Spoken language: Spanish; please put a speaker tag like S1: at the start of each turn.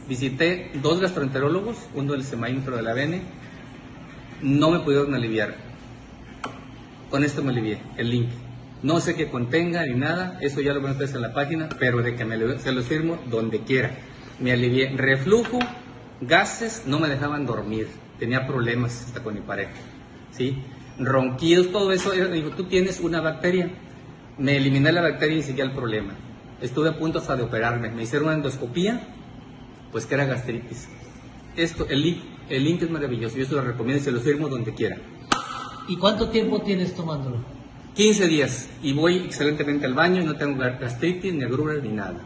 S1: Visité 2 gastroenterólogos, uno del SEMAI y otro de la BN, no me pudieron aliviar. Con esto me alivié, el link. No sé qué contenga ni nada, eso ya lo van a ver en la página, pero de que se los firmo donde quiera. Me alivié. Reflujo, gases, no me dejaban dormir, tenía problemas hasta con mi pareja, ¿sí? Ronquidos, todo eso. Digo, tú tienes una bacteria. Me eliminé la bacteria y seguía el problema. Estuve a punto hasta de operarme. Me hicieron una endoscopía, pues que era gastritis. El link es maravilloso, yo se lo recomiendo y se lo firmo donde quiera.
S2: ¿Y cuánto tiempo tienes tomándolo?
S1: 15 días y voy excelentemente al baño y no tengo gastritis, ni agruras, ni nada.